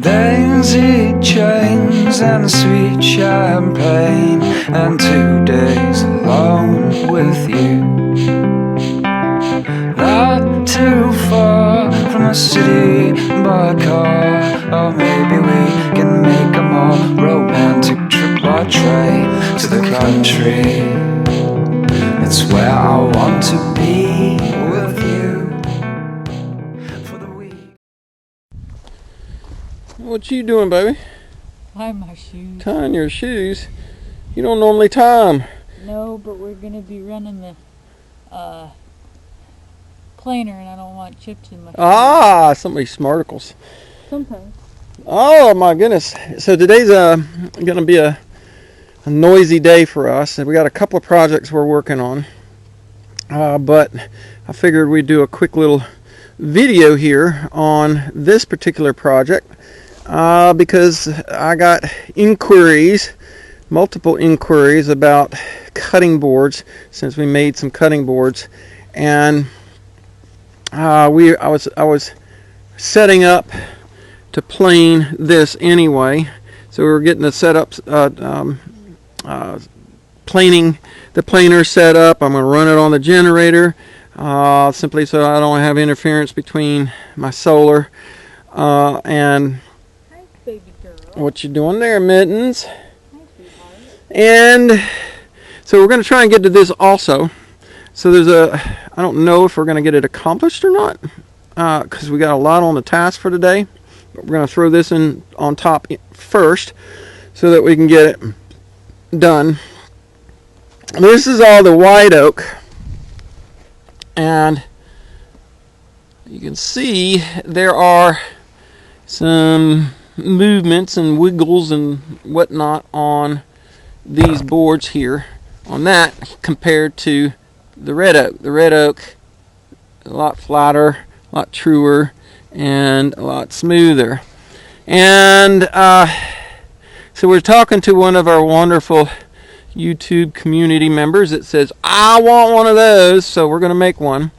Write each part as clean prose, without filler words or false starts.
daisy chains and sweet champagne, and 2 days alone with you. Not too far from the city by car, or maybe we can make a more romantic trip by train to the country. It's where I want to be with you for the week. What you doing, baby? Tie my shoes. Tying your shoes? You don't normally tie them. No, but we're going to be running the planer, and I don't want chips in my shoes. Ah, somebody smarticles. Sometimes. Oh my goodness. So today's going to be a noisy day for us, and we got a couple of projects we're working on. But I figured we'd do a quick little video here on this particular project because I got multiple inquiries about cutting boards since we made some cutting boards, and I was setting up to plane this anyway, so we were getting the setup, planing the planer set up. I'm going to run it on the generator simply so I don't have interference between my solar and Hi, baby girl. what you doing there, Mittens. Hi, sweetheart. And so we're going to try and get to this also. So I don't know if we're going to get it accomplished or not because we got a lot on the task for today. But we're going to throw this in on top first so that we can get it done. This is all the white oak, and you can see there are some movements and wiggles and whatnot on these boards here on that compared to the red oak. The red oak is a lot flatter, a lot truer, and a lot smoother. And so we're talking to one of our wonderful YouTube community members that says, I want one of those, so we're going to make one.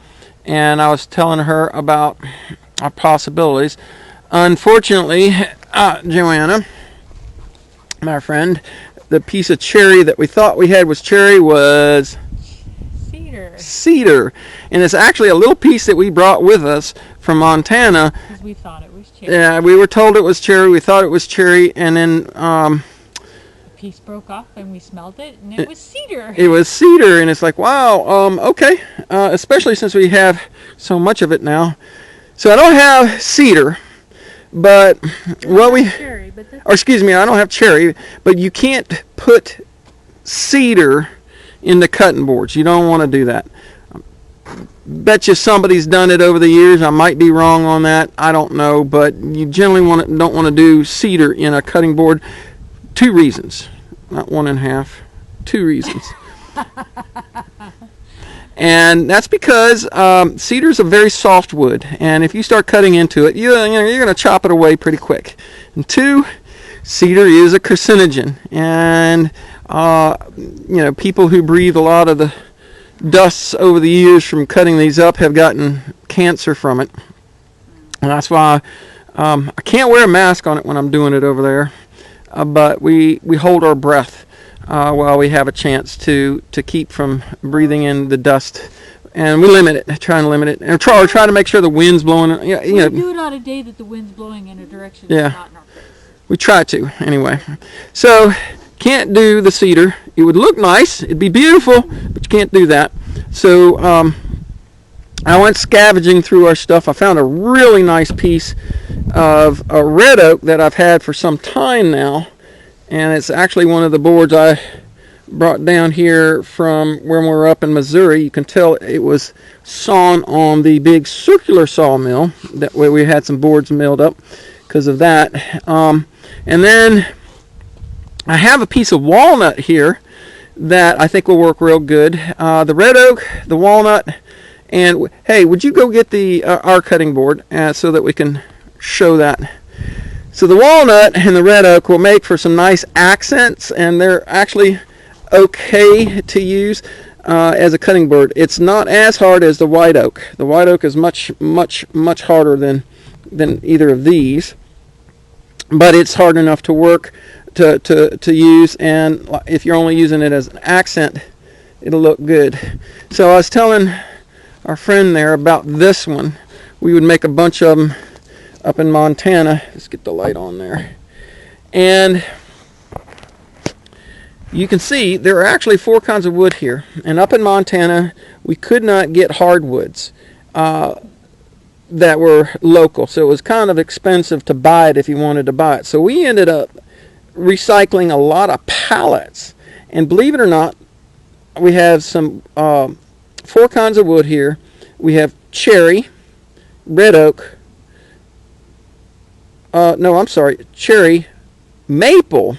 And I was telling her about our possibilities. Unfortunately, Joanna, my friend, the piece of cherry that we thought we had was cherry was cedar, and it's actually a little piece that we brought with us from Montana Because we thought it was cherry. Yeah, we were told it was cherry. We thought it was cherry, and then The piece broke off, and we smelled it, and it was cedar. it was cedar, and it's like, wow, okay, especially since we have so much of it now. So I don't have cedar, but Cherry, but or excuse me, I don't have cherry, but you can't put cedar in the cutting boards. You don't want to do that. Bet you somebody's done it over the years. I might be wrong on that. I don't know, but you generally don't want to do cedar in a cutting board. 2 reasons, not 1.5. 2 reasons. And that's because cedar is a very soft wood, and if you start cutting into it, you're going to chop it away pretty quick. And 2, cedar is a carcinogen, and people who breathe a lot of the dusts over the years from cutting these up have gotten cancer from it, and that's why I can't wear a mask on it when I'm doing it over there, but we hold our breath while we have a chance to keep from breathing in the dust, and we try and limit it, and try to make sure the wind's blowing. We do it on a day that the wind's blowing in a direction that's not in our face. We try to anyway. So can't do the cedar. It would look nice, it'd be beautiful, but you can't do that. So I went scavenging through our stuff. I found a really nice piece of a red oak that I've had for some time now, and it's actually one of the boards I brought down here from when we were up in Missouri. You can tell it was sawn on the big circular sawmill. That way we had some boards milled up because of that. And then I have a piece of walnut here that I think will work real good. The red oak, the walnut, and hey, would you go get the our cutting board so that we can show that? So the walnut and the red oak will make for some nice accents, and they're actually okay to use as a cutting board. It's not as hard as the white oak. The white oak is much harder than either of these. but it's hard enough to work to use, and if you're only using it as an accent, it'll look good. So I was telling our friend there about this one. We would make a bunch of them up in Montana. Let's get the light on there. And you can see there are actually 4 kinds of wood here. And up in Montana, we could not get hardwoods that were local. So it was kind of expensive to buy it if you wanted to buy it. So we ended up recycling a lot of pallets. And believe it or not, we have some 4 kinds of wood here. We have cherry, red oak, cherry, maple,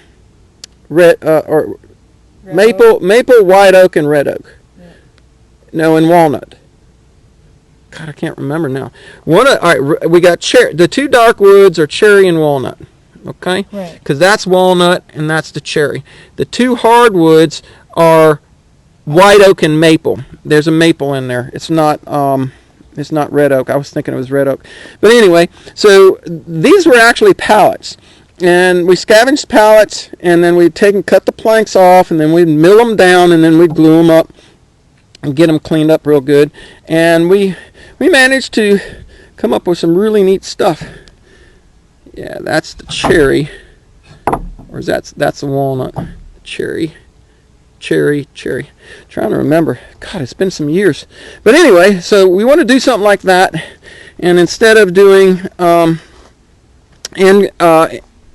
maple, white oak, and red oak. Yeah. No, and walnut. God, I can't remember now. All right, we got cherry. The 2 dark woods are cherry and walnut. Okay, because that's walnut and that's the cherry. The 2 hardwoods are white oak and maple. There's a maple in there. It's not red oak. I was thinking it was red oak. But anyway, so these were actually pallets. And we scavenged pallets, and then we'd cut the planks off, and then we'd mill them down, and then we'd glue them up and get them cleaned up real good. And we managed to come up with some really neat stuff. Yeah, that's the cherry. Or that's the walnut. Cherry. Trying to remember. God, it's been some years. But anyway, so we want to do something like that, and instead of doing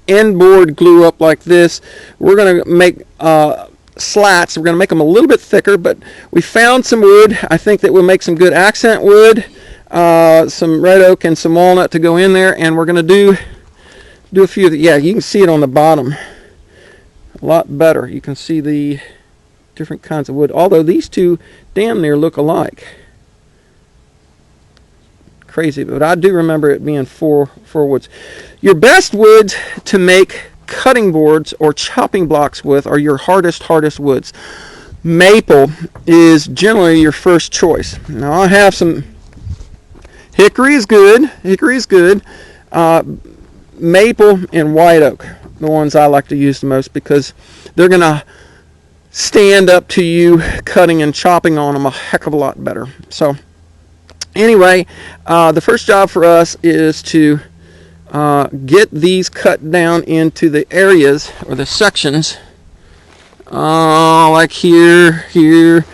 end board glue up like this, we're going to make slats. We're going to make them a little bit thicker, but we found some wood. I think that we'll make some good accent wood, some red oak and some walnut to go in there, and we're going to do a few of the, yeah, you can see it on the bottom a lot better. You can see the different kinds of wood, although these 2 damn near look alike. Crazy, but I do remember it being 4 woods. Your best woods to make cutting boards or chopping blocks with are your hardest woods. Maple is generally your first choice. Now I have some hickory is good. Maple and white oak, the ones I like to use the most, because they're gonna stand up to you cutting and chopping on them a heck of a lot better. So anyway, the first job for us is to get these cut down into the areas or the sections, like here. You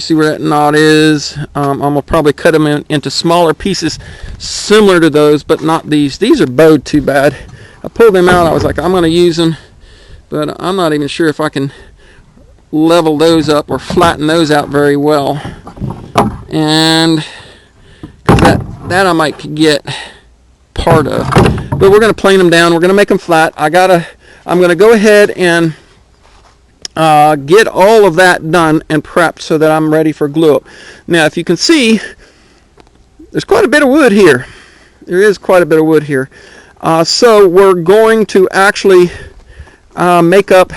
see where that knot is. I'm going to probably cut them into smaller pieces similar to those, but not these. These are bowed too bad. I pulled them out. I was like, I'm going to use them, but I'm not even sure if I can level those up or flatten those out very well. And that I might get part of. But we're going to plane them down. We're going to make them flat. I'm going to go ahead and get all of that done and prepped so that I'm ready for glue up. Now, if you can see, there's quite a bit of wood here. There is quite a bit of wood here. So we're going to actually make up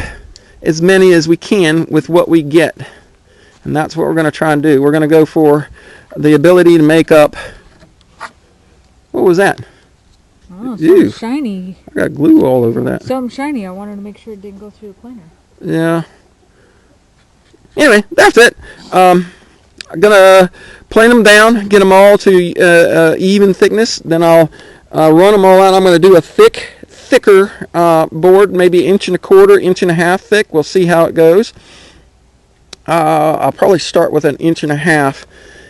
as many as we can with what we get. And that's what we're going to try and do. We're going to go for the ability to make up. What was that? Oh, something shiny. I got glue all over that. Something shiny. I wanted to make sure it didn't go through the planer. Yeah. Anyway, that's it. I'm going to plane them down, get them all to even thickness. Then I'll run them all out. I'm going to do a thicker board, maybe 1.25 inches, 1.5 inches thick. We'll see how it goes. I'll probably start with 1.5 inches,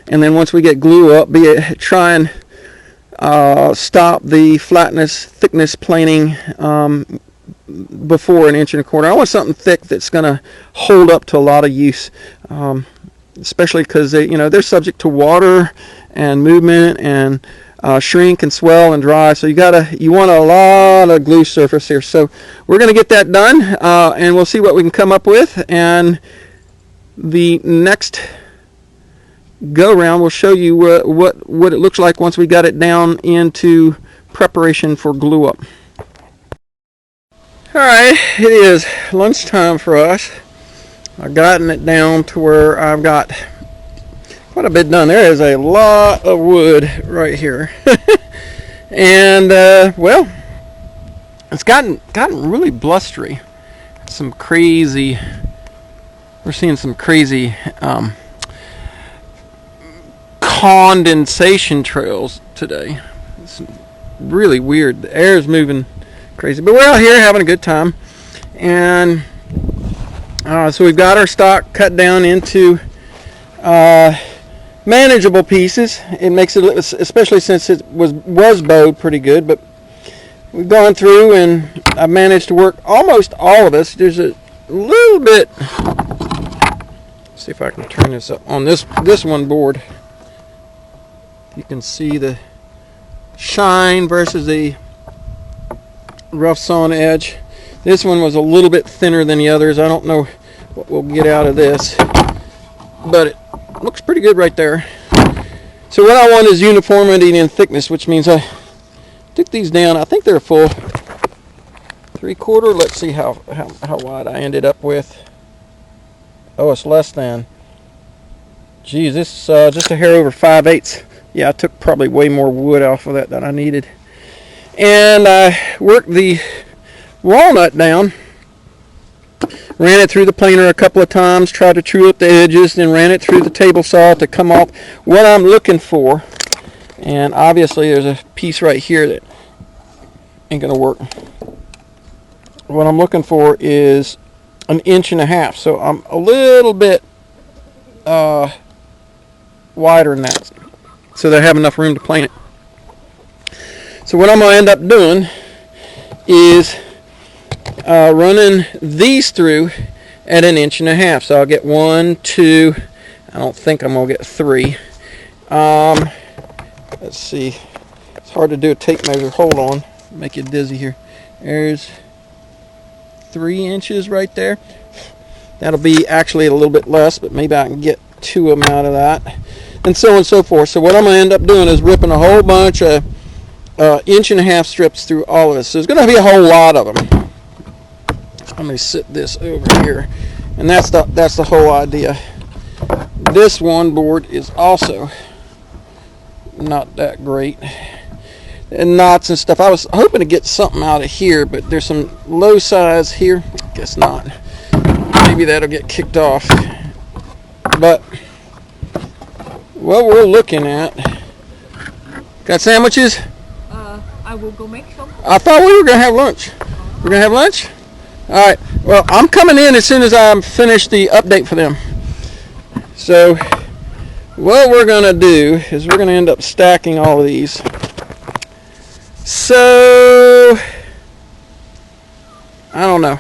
and then once we get glue up, try and stop the thickness planing before 1.25 inches. I want something thick that's going to hold up to a lot of use, especially because they're subject to water and movement and shrink and swell and dry. So you want a lot of glue surface here. So we're going to get that done, and we'll see what we can come up with. And the next go round will show you what it looks like once we got it down into preparation for glue up. Alright, it is lunchtime for us. I've gotten it down to where I've got quite a bit done. There is a lot of wood right here. And well, it's gotten really blustery. We're seeing some crazy condensation trails today. It's really weird. The air is moving crazy, but we're out here having a good time. And so we've got our stock cut down into manageable pieces. It makes it, especially since it was bowed pretty good, but we've gone through and I've managed to work almost all of this. There's a little bit. See if I can turn this up on this one board. You can see the shine versus the rough sawn edge. This one was a little bit thinner than the others. I don't know what we'll get out of this, but it looks pretty good right there. So what I want is uniformity in thickness, which means I took these down. I think they're a full 3/4. Let's see how wide I ended up with. Oh, it's less than. Geez, this is just a hair over 5/8. Yeah, I took probably way more wood off of that than I needed. And I worked the walnut down. Ran it through the planer a couple of times, tried to true up the edges, then ran it through the table saw to come off what I'm looking for. And obviously there's a piece right here that ain't gonna work. What I'm looking for is 1.5 inches, so I'm a little bit wider than that, so that I have enough room to plane it. So what I'm going to end up doing is running these through at 1.5 inches. So I'll get 1, 2. I don't think I'm going to get 3. Let's see. It's hard to do a tape measure. Hold on. Make you dizzy here. There's 3 inches right there. That'll be actually a little bit less, but maybe I can get 2 of them out of that, and so on and so forth. So what I'm going to end up doing is ripping a whole bunch of 1.5 inch strips through all of this. So there's going to be a whole lot of them. I'm going to sit this over here, and that's the whole idea. This one board is also not that great, and knots and stuff. I was hoping to get something out of here, but there's some low size here. Guess not. Maybe that'll get kicked off. But what we're looking at. Got sandwiches? I will go make some. I thought we were going to have lunch. We're going to have lunch? All right. Well, I'm coming in as soon as I'm finished the update for them. So what we're going to do is we're going to end up stacking all of these. So I don't know.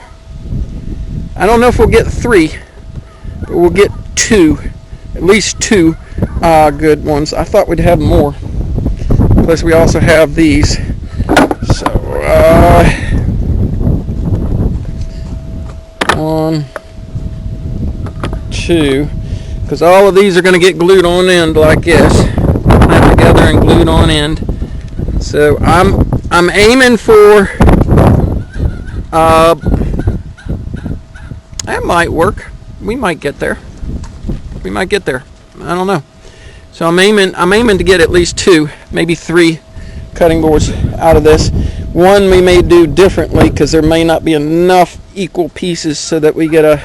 I don't know if we'll get 3, but we'll get 2, at least 2 good ones. I thought we'd have more. Plus, we also have these. So 1, 2, because all of these are going to get glued on end like this, clamped together and glued on end. So I'm aiming for. That might work. We might get there. I don't know. So I'm aiming to get at least 2, maybe 3 cutting boards out of this. One we may do differently because there may not be enough equal pieces so that we get a.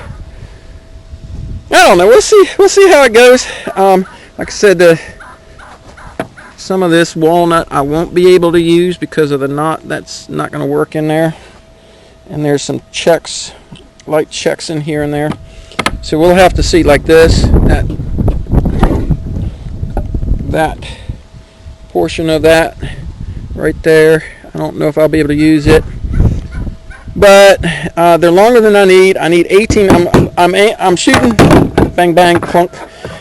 I don't know. We'll see how it goes. Like I said, some of this walnut I won't be able to use because of the knot. That's not going to work in there. And there's some checks. Light checks in here and there, so we'll have to see. Like this, that portion of that right there, I don't know if I'll be able to use it, but they're longer than I need. I need 18. I'm shooting, bang bang clunk.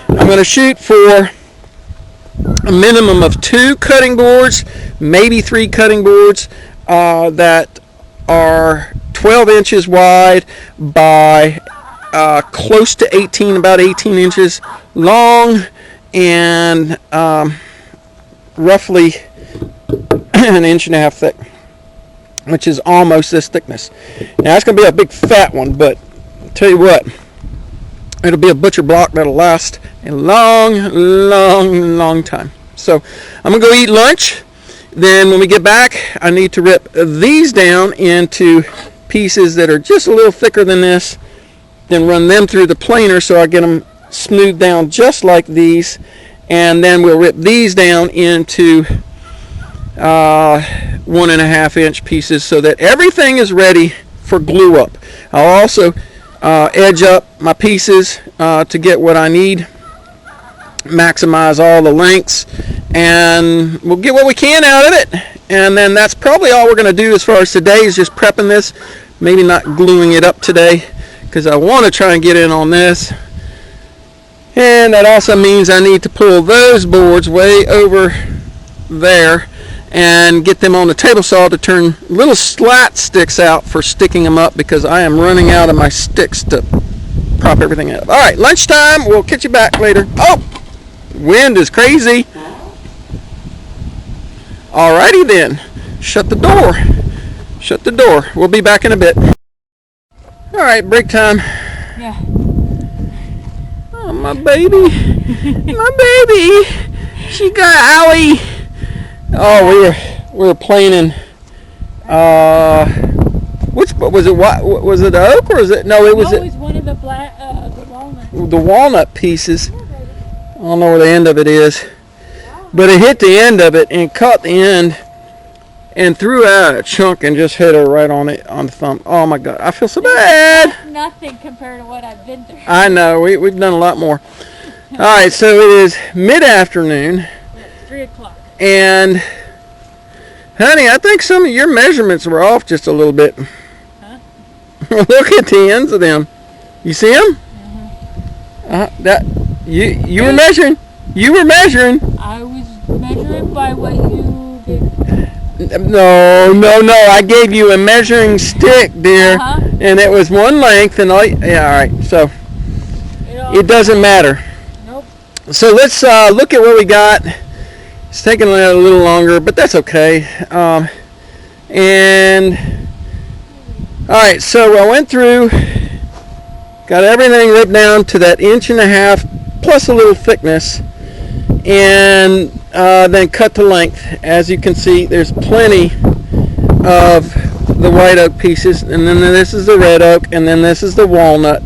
I'm going to shoot for a minimum of 2 cutting boards, maybe 3 cutting boards that are 12 inches wide by close to 18, about 18 inches long, and roughly 1.5 inches thick, which is almost this thickness. Now it's going to be a big fat one, but I'll tell you what, it'll be a butcher block that'll last a long, long, long time. So I'm going to go eat lunch. Then when we get back, I need to rip these down into pieces that are just a little thicker than this, then run them through the planer so I get them smoothed down just like these, and then we'll rip these down into 1.5 inch pieces so that everything is ready for glue up. I'll also edge up my pieces to get what I need, maximize all the lengths, and we'll get what we can out of it. And then that's probably all we're going to do as far as today is just prepping this, maybe not gluing it up today because I want to try and get in on this. And that also means I need to pull those boards way over there and get them on the table saw to turn little slat sticks out for sticking them up, because I am running out of my sticks to prop everything up. All right, lunchtime. We'll catch you back later. Oh, wind is crazy. Alrighty then. Shut the door. Shut the door. We'll be back in a bit. All right, break time. Yeah. Oh, my baby. My baby. She got owie. Oh, we were playing in which was it? What was it? The oak or is it? No, it was. No, it was one of the walnuts. The walnut pieces. I don't know where the end of it is, but it hit the end of it and caught the end and threw out a chunk and just hit her right on the thumb. Oh my God, I feel so bad. Nothing compared to what I've been through. I know, we've done a lot more. All right, so it is mid-afternoon. It's 3 o'clock. And honey, I think some of your measurements were off just a little bit. Huh? Look at the ends of them. You see them? That you were measuring. You were measuring. I was measuring by what you did. No. I gave you a measuring stick, dear, and it was one length. And all right. So it doesn't matter. Nope. So let's look at what we got. It's taking a little longer, but that's okay. And all right, so I went through, got everything ripped down to that 1.5 inch plus a little thickness, and then cut to length. As you can see, there's plenty of the white oak pieces, and then this is the red oak, and then this is the walnut,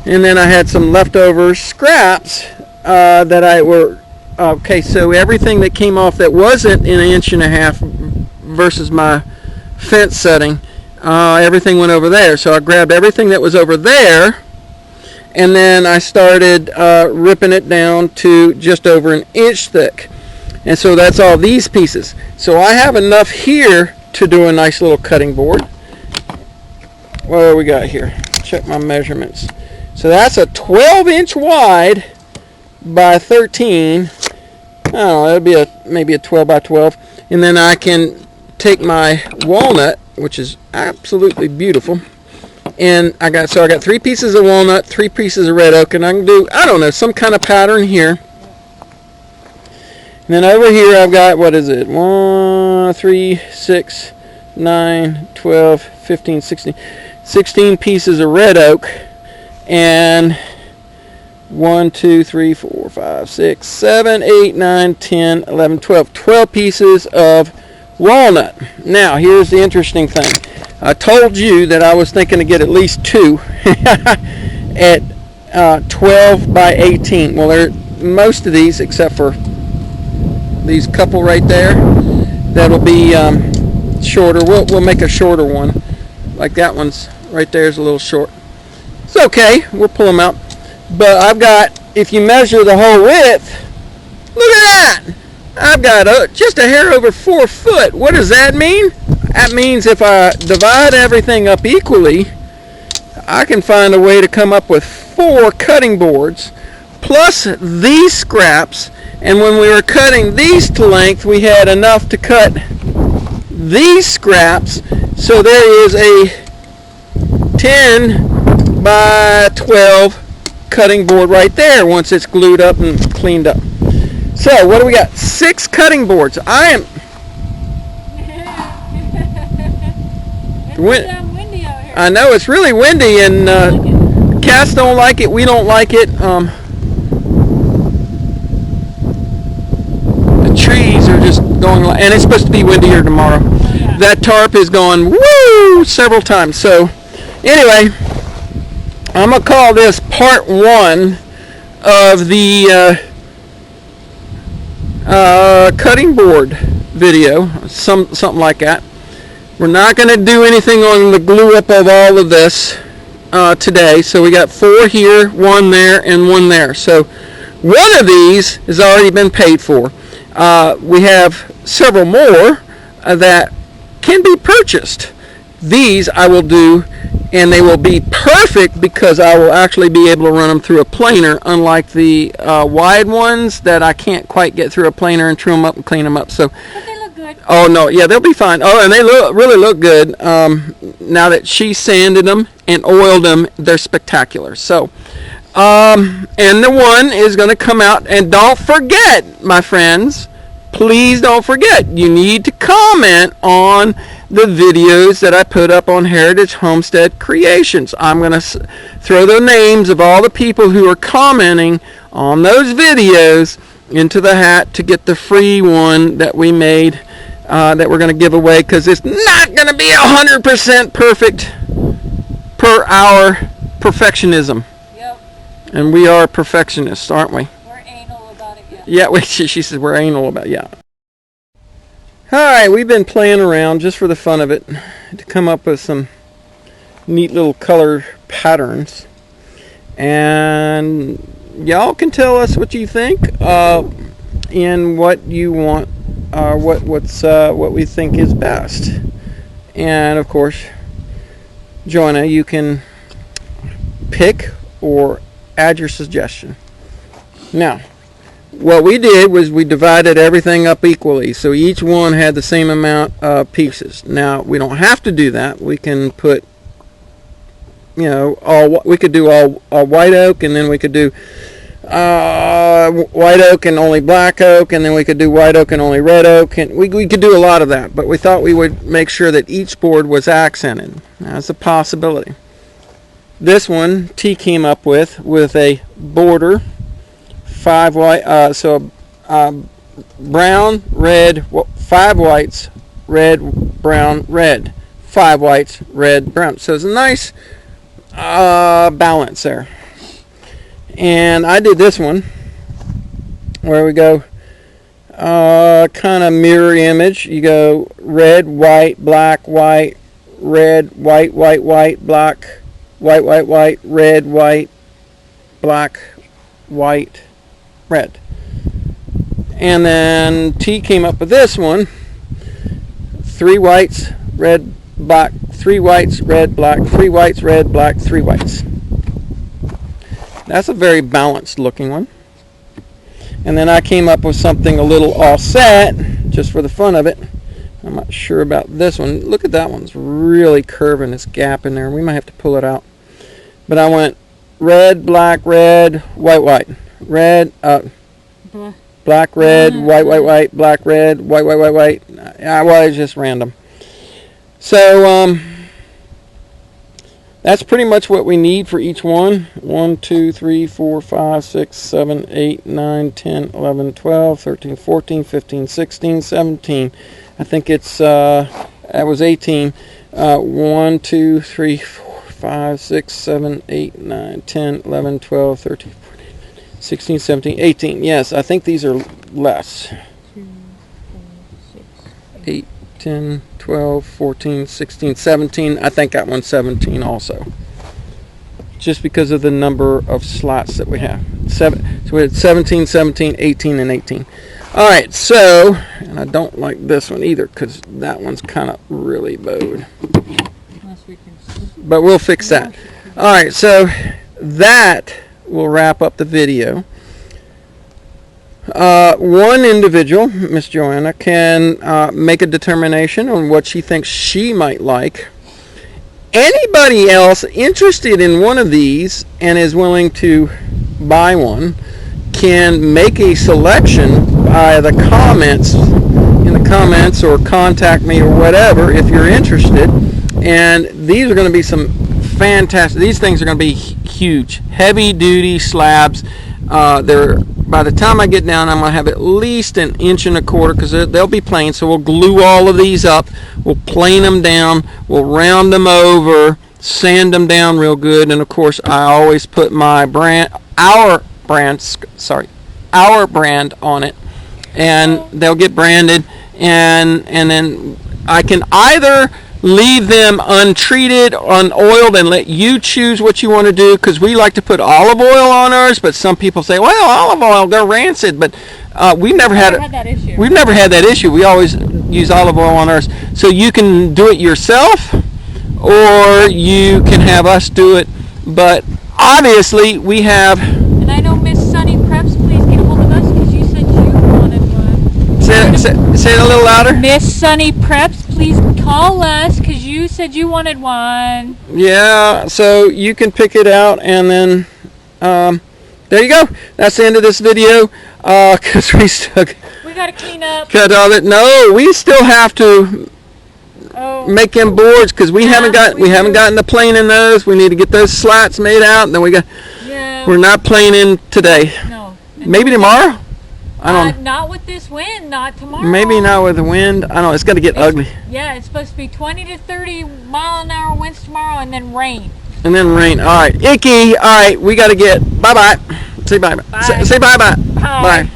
and then I had some leftover scraps that I were. Okay, so everything that came off that wasn't in 1.5 inch versus my fence setting, everything went over there. So I grabbed everything that was over there, and then I started ripping it down to just over 1 inch thick. And so that's all these pieces. So I have enough here to do a nice little cutting board. What do we got here? Check my measurements. So that's a 12 inch wide by 13. Oh, that'd be maybe a 12 by 12. And then I can take my walnut, which is absolutely beautiful, and I got 3 pieces of walnut, 3 pieces of red oak, and I can do, I don't know, some kind of pattern here. And then over here I've got, what is it? 1, 3, 6, 9, 12, 15, 16. 16 pieces of red oak, and 1, 2, 3, 4, 5, 6, 7, 8, 9, 10, 11, 12. 12 pieces of walnut. Now, here's the interesting thing. I told you that I was thinking to get at least 2 at 12 by 18. Well, most of these, except for these couple right there, that'll be shorter. We'll make a shorter one. Like that one's right there is a little short. It's okay. We'll pull them out. But I've got, if you measure the whole width, look at that. I've got just a hair over 4 foot. What does that mean? That means if I divide everything up equally, I can find a way to come up with 4 cutting boards plus these scraps. And when we were cutting these to length, we had enough to cut these scraps. So there is a 10 by 12 cutting board right there once it's glued up and cleaned up. So what do we got? 6 cutting boards. It's windy out here. I know it's really windy, and cats don't like it. We don't like it. The trees are just going, and it's supposed to be windier tomorrow. Yeah. That tarp is going woo several times. So anyway, I'm gonna call this part 1 of the cutting board video, something like that. We're not going to do anything on the glue up of all of this today. So we got 4 here, 1 there, and 1 there. So one of these has already been paid for. We have several more that can be purchased. These I will do, and they will be perfect because I will actually be able to run them through a planer, unlike the wide ones that I can't quite get through a planer and trim them up and clean them up. So, But they look good. oh no, yeah, they'll be fine. Oh, and they really look good. Now that she sanded them and oiled them, they're spectacular. So, and the one is going to come out. And don't forget, my friends, please don't forget, you need to comment on the videos that I put up on Heritage Homestead Creations. I'm going to throw the names of all the people who are commenting on those videos into the hat to get the free one that we made, that we're going to give away, because it's not going to be 100% perfect per our perfectionism. Yep. And we are perfectionists, aren't we? We're anal about it, yeah. Yeah, she says we're anal about it, yeah. Alright, we've been playing around just for the fun of it to come up with some neat little color patterns. And y'all can tell us what you think and what you want, what we think is best. And of course, Joanna, you can pick or add your suggestion. Now, what we did was we divided everything up equally, so each one had the same amount of pieces. Now, we don't have to do that. We can put, we could do all white oak, and then we could do white oak and only black oak, and then we could do white oak and only red oak, and we could do a lot of that, but we thought we would make sure that each board was accented. That's a possibility. This one T came up with a border, 5 white, brown, red, 5 whites, red, brown, red, 5 whites, red, brown. So it's a nice balance there. And I did this one where we go kind of mirror image. You go red, white, black, white, red, white, white, white, black, white, white, white, red, white, black, white, red. And then T came up with this one: 3 whites, red, black, 3 whites, red, black, 3 whites, red, black, 3 whites. That's a very balanced looking one. And then I came up with something a little offset just for the fun of it. I'm not sure about this one. Look at that one's really curving, this gap in there. We might have to pull it out. But I went red, black, red, white, white. Red, black, red, white, white, white, black, red, white, white, white, white. Well, it's just random. So, that's pretty much what we need for each one. 1, 2, 3, 4, 5, 6, 7, 8, 9, 10, 11, 12, 13, 14, 15, 16, 17. I think it's, that was 18. 1, 2, 3, 4, 5, 6, 7, 8, 9, 10, 11, 12, 13, 14, 16, 17, 18. Yes, I think these are less. 2, 4, 6, 8, 10, 12, 14, 16, 17. I think that one's 17 also. Just because of the number of slots that we have. So we had 17, 17, 18, and 18. Alright, so, and I don't like this one either because that one's kind of really bowed. But we'll fix that. Alright, so that will wrap up the video. One individual, Miss Joanna, can make a determination on what she thinks she might like. Anybody else interested in one of these and is willing to buy one can make a selection by the comments, in the comments, or contact me or whatever if you're interested. And these are going to be some fantastic, these things are going to be huge, heavy duty slabs. They're by the time I get down, I'm going to have at least 1.25 inches because they'll be plain. So we'll glue all of these up. We'll plane them down. We'll round them over, sand them down real good. And of course, I always put my our brand on it, and they'll get branded. And then I can either leave them untreated, unoiled, and let you choose what you want to do, because we like to put olive oil on ours, but some people say, well, olive oil, they're rancid. But we've never had that issue. We've never had that issue. We always use olive oil on ours. So you can do it yourself, or you can have us do it. But obviously we have... And I know Miss Sunny Preps, please get a hold of us, because you said you wanted one. Say it a little louder. Miss Sunny Preps, please call us, because you said you wanted one. Yeah, so you can pick it out, and then there you go. That's the end of this video, because We got to clean up. cut all it. No, we still have to make them boards, because we haven't gotten the planing those. We need to get those slats made out, and then we're not planing today. No. Maybe tomorrow. I don't know. Not with this wind, not tomorrow. Maybe not with the wind. I don't know. It's going to get ugly. Yeah, it's supposed to be 20 to 30 mile an hour winds tomorrow, and then rain. And then rain. All right. Icky. All right. We got to get. Bye-bye. Say bye-bye. Bye. Say bye-bye. Bye. Bye.